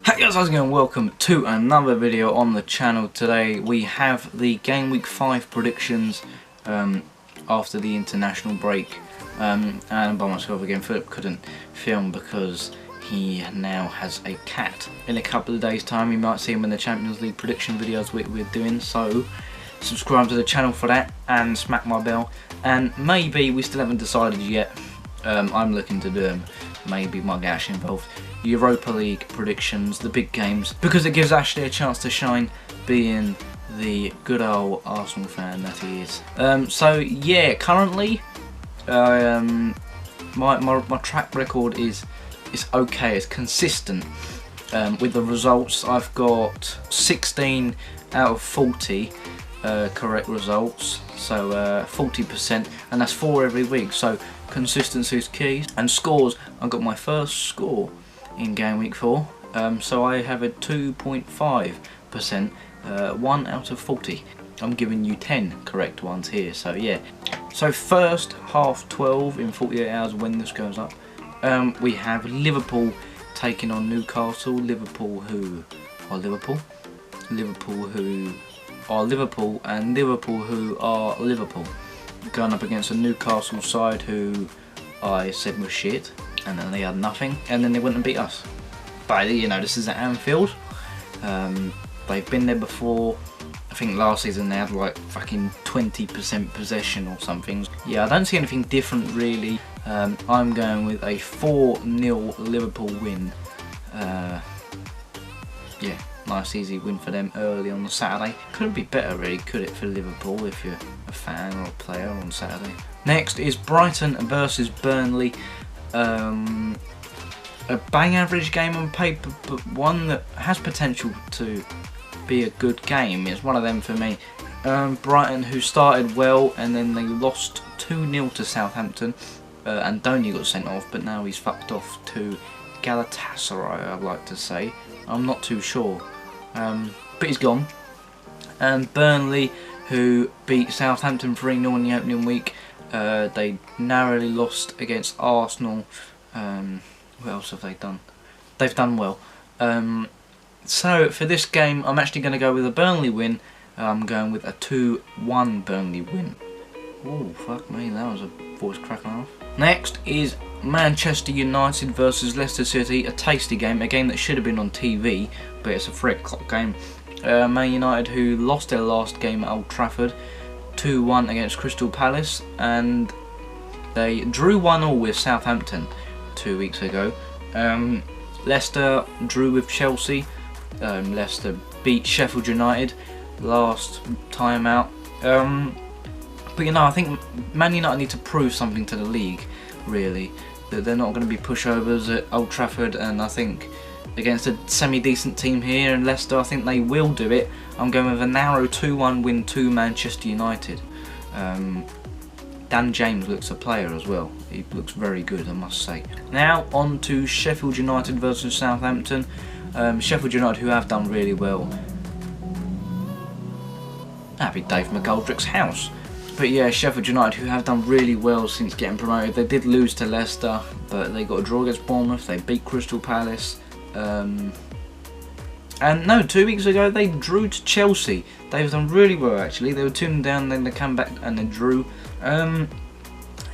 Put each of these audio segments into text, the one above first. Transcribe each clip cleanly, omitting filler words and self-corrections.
Hey guys, how's it going? Welcome to another video on the channel. Today we have the Game Week 5 predictions after the international break. And I'm by myself again. Philip couldn't film because he now has a cat. In a couple of days time you might see him in the Champions League prediction videos we're doing, so subscribe to the channel for that and smack my bell. And maybe, we still haven't decided yet, I'm looking to do them, maybe might get Ashley involved, Europa League predictions, the big games, because it gives Ashley a chance to shine, being the good old Arsenal fan that he is. So yeah, currently my track record is okay, it's consistent. With the results, I've got 16 out of 40 correct results, so 40%, and that's 4 every week, so consistency is key. And scores, I got my first score in Game Week 4, so I have a 2.5%, 1 out of 40. I'm giving you 10 correct ones here, so yeah. So first half 12 in 48 hours when this goes up, we have Liverpool taking on Newcastle. Liverpool who are Liverpool, Liverpool who are Liverpool, and Liverpool who are Liverpool, going up against a Newcastle side who I said was shit, and then they had nothing, and then they went and beat us. But you know, this is at Anfield. They've been there before. I think last season they had like fucking 20% possession or something. Yeah, I don't see anything different really. I'm going with a 4-0 Liverpool win. Yeah, nice easy win for them early on the Saturday. Couldn't be better really, could it, for Liverpool if you're a fan or a player on Saturday. Next is Brighton versus Burnley. A bang average game on paper, but one that has potential to be a good game. It's one of them for me. Brighton, who started well and then they lost 2-0 to Southampton, and Donny got sent off, but now he's fucked off to Galatasaray, I'd like to say. I'm not too sure, but he's gone. And Burnley, who beat Southampton 3-0 in the opening week. They narrowly lost against Arsenal. What else have they done? They've done well. So for this game, I'm actually going to go with a Burnley win. I'm going with a 2-1 Burnley win. Oh, fuck me, that was a voice cracking off. Next is Manchester United versus Leicester City, a tasty game, a game that should have been on TV, but it's a 3 o'clock game. Man United, who lost their last game at Old Trafford, 2-1 against Crystal Palace, and they drew 1-1 with Southampton 2 weeks ago. Leicester drew with Chelsea. Leicester beat Sheffield United last time out. But you know, I think Man United need to prove something to the league, really. That they're not going to be pushovers at Old Trafford, and I think against a semi-decent team here in Leicester, I think they will do it. I'm going with a narrow 2-1 win to Manchester United. Dan James looks a player as well. He looks very good, I must say. Now on to Sheffield United versus Southampton. Sheffield United, who have done really well. That'd be Dave McGoldrick's house. But yeah, Sheffield United, who have done really well since getting promoted. They did lose to Leicester, but they got a draw against Bournemouth. They beat Crystal Palace. And no, 2 weeks ago they drew to Chelsea. They've done really well actually. They were 2-0 down, then they came back and they drew.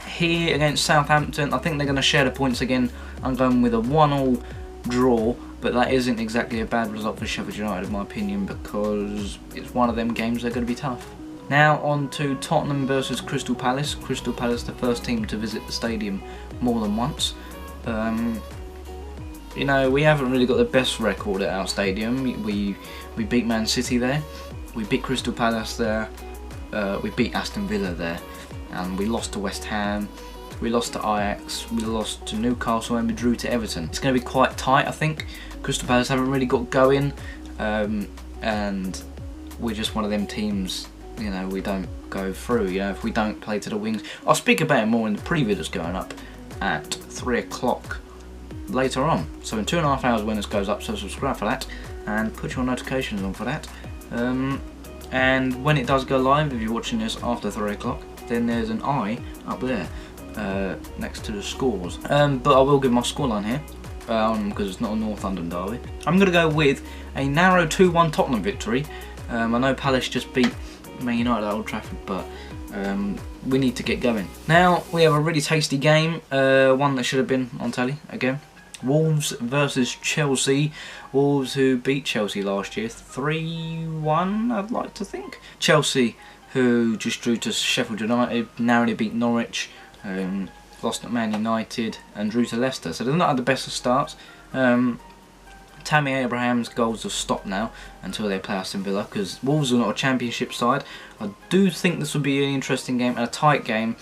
Here against Southampton, I think they're going to share the points again. I'm going with a 1-1 draw, but that isn't exactly a bad result for Sheffield United in my opinion, because it's one of them games that are going to be tough. Now on to Tottenham versus Crystal Palace. Crystal Palace, the first team to visit the stadium more than once. You know, we haven't really got the best record at our stadium. We beat Man City there, we beat Crystal Palace there, we beat Aston Villa there, and we lost to West Ham, we lost to Ajax, we lost to Newcastle, and we drew to Everton. It's going to be quite tight, I think. Crystal Palace haven't really got going, and we're just one of them teams, you know, we don't go through, you know, if we don't play to the wings. I'll speak about it more in the preview that's going up at 3 o'clock later on, so in 2.5 hours when this goes up, so subscribe for that and put your notifications on for that. And when it does go live, if you're watching this after 3 o'clock, then there's an eye up there next to the scores. But I will give my scoreline here. because it's not a North London derby. I'm going to go with a narrow 2-1 Tottenham victory. I know Palace just beat Man United at Old Trafford, but we need to get going. Now we have a really tasty game, one that should have been on telly again. Wolves versus Chelsea. Wolves, who beat Chelsea last year 3-1, I'd like to think. Chelsea, who just drew to Sheffield United, narrowly beat Norwich, lost at Man United and drew to Leicester. So they're not at the best of starts. Tammy Abraham's goals have stopped now until they play Aston Villa, because Wolves are not a championship side. I do think this will be an interesting game and a tight game.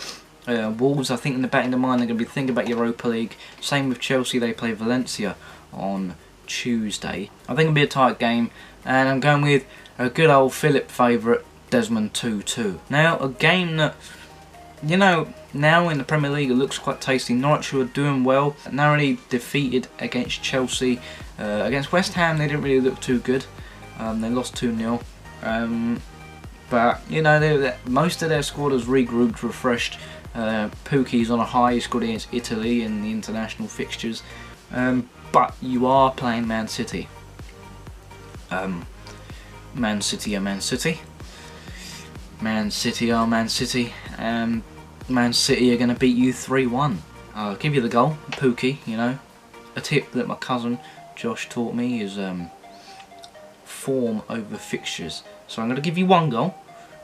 Wolves, I think in the back of their mind, they're going to be thinking about Europa League. Same with Chelsea, they play Valencia on Tuesday. I think it'll be a tight game, and I'm going with a good old Philip favourite, Desmond 2-2. Now, a game that, you know, now in the Premier League it looks quite tasty. Norwich, who are doing well, narrowly defeated against Chelsea. Against West Ham they didn't really look too good. They lost 2-0. But, you know, most of their squad has regrouped, refreshed. Pukki's on a high, he scored against Italy in the international fixtures. But you are playing Man City. Man City are Man City. Man City are Man City. Man City are going to beat you 3-1. I'll give you the goal, Pukki, you know. A tip that my cousin Josh taught me is form over fixtures. So I'm going to give you 1 goal,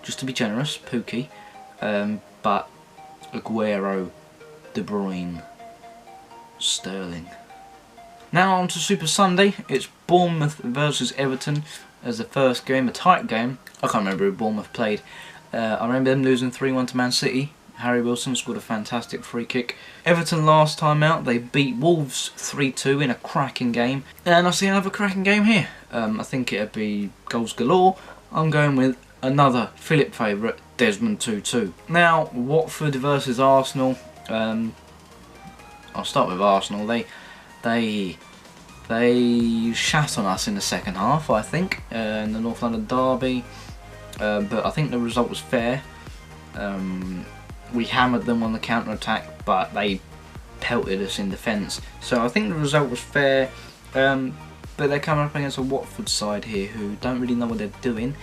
just to be generous, Pukki. But Aguero, De Bruyne, Sterling. Now on to Super Sunday. It's Bournemouth versus Everton as the first game, a tight game. I can't remember who Bournemouth played. I remember them losing 3-1 to Man City. Harry Wilson scored a fantastic free kick. Everton last time out, they beat Wolves 3-2 in a cracking game. And I see another cracking game here. I think it'll be goals galore. I'm going with another Philip favourite, Desmond 2-2. Now, Watford versus Arsenal. I'll start with Arsenal. They shat on us in the second half, I think, in the North London derby. But I think the result was fair. We hammered them on the counter-attack, but they pelted us in defence. So I think the result was fair. But they're coming up against a Watford side here who don't really know what they're doing.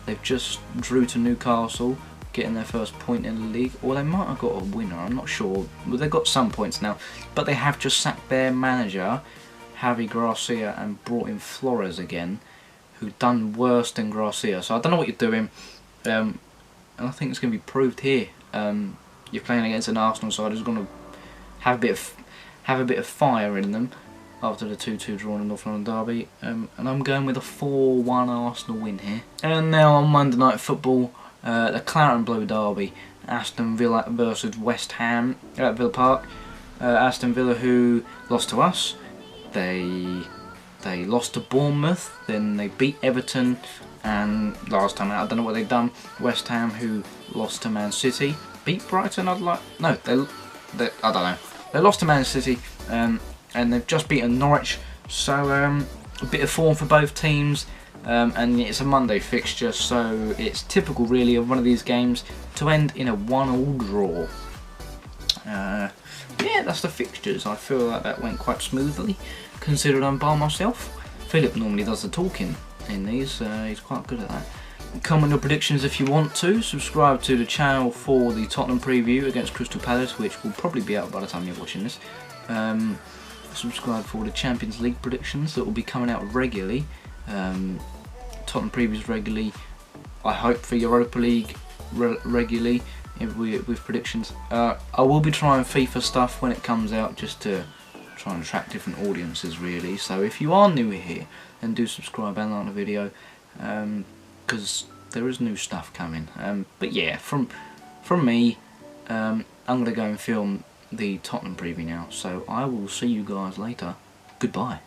They've just drew to Newcastle, getting their first point in the league. Or they might have got a winner, I'm not sure. Well, they've got some points now. But they have just sacked their manager, Javi Gracia, and brought in Flores again, who done worse than Gracia. So I don't know what you're doing. And I think it's going to be proved here. You're playing against an Arsenal side who's going to have a bit of fire in them after the 2-2 draw in the North London derby, and I'm going with a 4-1 Arsenal win here. And now on Monday Night Football, the Claret and Blue derby, Aston Villa versus West Ham at Villa Park. Aston Villa, who lost to us, they lost to Bournemouth, then they beat Everton, and last time out, I don't know what they've done. West Ham, who lost to Man City, beat Brighton. I don't know. They lost to Man City, and they've just beaten Norwich. So a bit of form for both teams, and it's a Monday fixture, so it's typical really of one of these games to end in a 1-1 draw. Yeah, that's the fixtures. I feel like that went quite smoothly, considering I'm by myself. Philip normally does the talking in these, he's quite good at that. Comment your predictions if you want to. Subscribe to the channel for the Tottenham preview against Crystal Palace, which will probably be out by the time you're watching this. Subscribe for the Champions League predictions that will be coming out regularly. Tottenham previews regularly. I hope for Europa League regularly with predictions. I will be trying FIFA stuff when it comes out, just to try and attract different audiences really. So if you are new here, then do subscribe and like the video, because there is new stuff coming. But yeah, from me, I'm going to go and film the Tottenham preview now, so I will see you guys later. Goodbye.